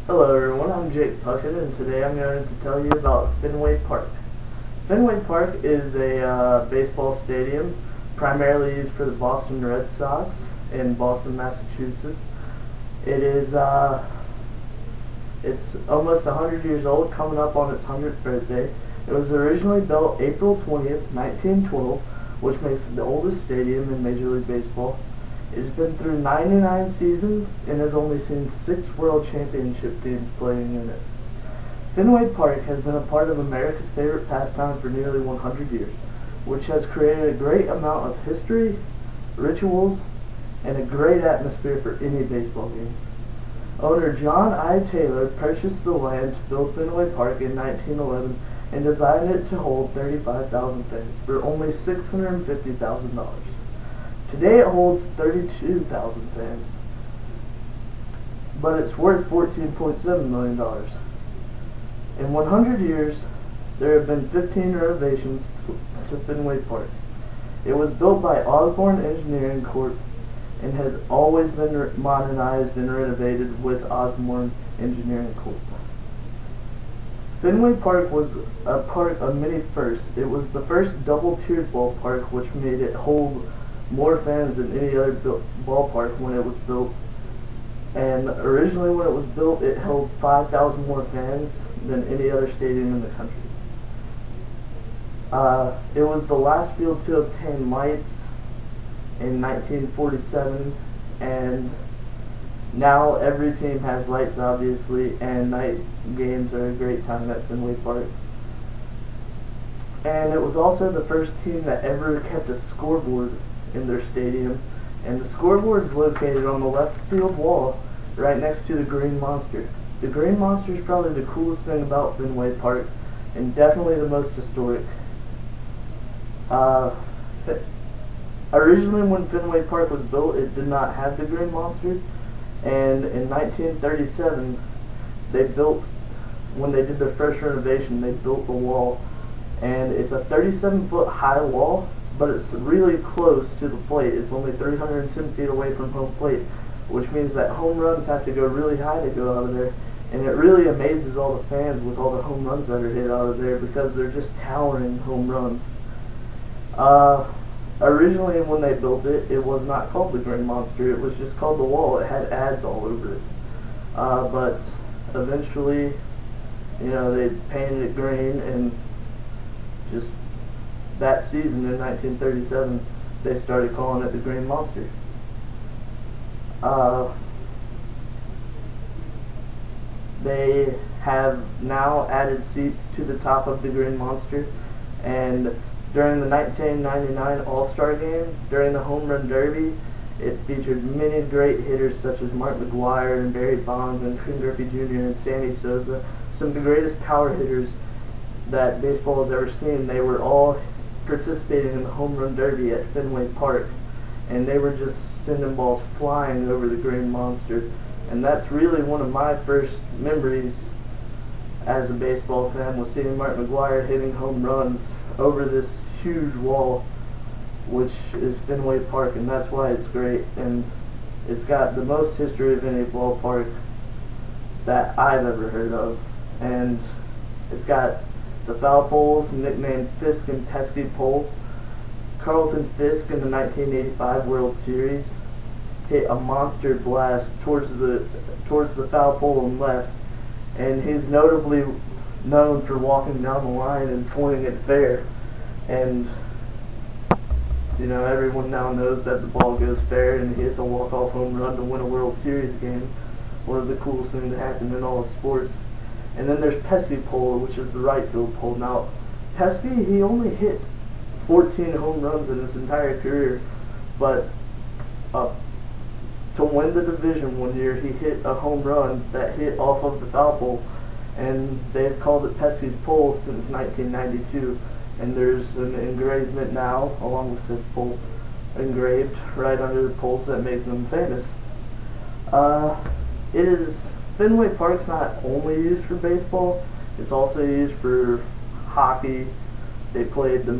Hello everyone, I'm Jake Puckett, and today I'm going to tell you about Fenway Park. Fenway Park is a baseball stadium primarily used for the Boston Red Sox in Boston, Massachusetts. It's almost 100 years old, coming up on its 100th birthday. It was originally built April 20th, 1912, which makes it the oldest stadium in Major League Baseball. It has been through 99 seasons and has only seen 6 World Championship teams playing in it. Fenway Park has been a part of America's favorite pastime for nearly 100 years, which has created a great amount of history, rituals, and a great atmosphere for any baseball game. Owner John I. Taylor purchased the land to build Fenway Park in 1911 and designed it to hold 35,000 fans for only $650,000. Today it holds 32,000 fans, but it's worth $14.7 million. In 100 years, there have been 15 renovations to Fenway Park. It was built by Osborne Engineering Corp. and has always been modernized and renovated with Osborne Engineering Corp. Fenway Park was a part of many firsts. It was the first double-tiered ballpark, which made it hold more fans than any other ballpark when it was built. And originally when it was built, it held 5,000 more fans than any other stadium in the country. It was the last field to obtain lights in 1947, and now every team has lights, obviously, and night games are a great time at Fenway Park. And it was also the first team that ever kept a scoreboard in their stadium, and the scoreboard is located on the left field wall right next to the Green Monster. The Green Monster is probably the coolest thing about Fenway Park, and definitely the most historic. Originally when Fenway Park was built, it did not have the Green Monster, and in 1937 when they did their first renovation, they built the wall, and it's a 37-foot high wall, but it's really close to the plate. It's only 310 feet away from home plate, which means that home runs have to go really high to go out of there, and it really amazes all the fans with all the home runs that are hit out of there because they're just towering home runs. Originally when they built it, it was not called the Green Monster, it was just called the Wall. It had ads all over it. But eventually, they painted it green, and just that season in 1937, they started calling it the Green Monster. They have now added seats to the top of the Green Monster, and during the 1999 All-Star Game, during the Home Run Derby, it featured many great hitters such as Mark McGwire and Barry Bonds and Ken Griffey Jr. and Sammy Sosa, some of the greatest power hitters that baseball has ever seen. They were all participating in the Home Run Derby at Fenway Park, and they were just sending balls flying over the Green Monster. And that's really one of my first memories as a baseball fan, was seeing Mark McGwire hitting home runs over this huge wall, which is Fenway Park, and that's why it's great. And it's got the most history of any ballpark that I've ever heard of. And it's got the foul poles, nicknamed Fisk and Pesky Pole. Carlton Fisk in the 1985 World Series hit a monster blast towards the foul pole and left, and he's notably known for walking down the line and pointing it fair. And everyone now knows that the ball goes fair, and he hits a walk-off home run to win a World Series game. One of the coolest things to happen in all of sports. And then there's Pesky Pole, which is the right field pole. Now, Pesky, he only hit 14 home runs in his entire career, but to win the division one year, he hit a home run that hit off of the foul pole, and they've called it Pesky's Pole since 1992. And there's an engravement now, along with Fisk Pole, engraved right under the poles that make them famous. Fenway Park's not only used for baseball; it's also used for hockey. They played the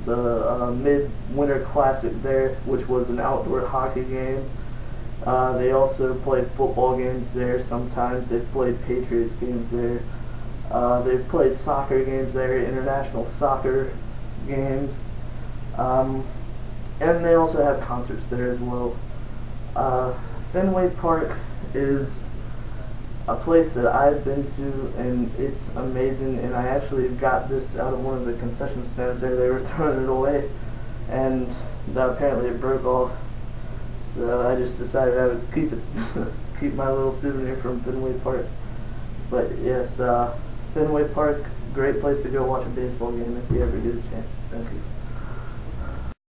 Midwinter Classic there, which was an outdoor hockey game. They also play football games there sometimes. They've played Patriots games there. They've played soccer games there, international soccer games. And they also have concerts there as well. Fenway Park is a place that I've been to, and it's amazing. And I actually got this out of one of the concession stands there. They were throwing it away, and apparently it broke off. So I just decided I would keep it, keep my little souvenir from Fenway Park. But yes, Fenway Park, great place to go watch a baseball game if you ever get a chance. Thank you.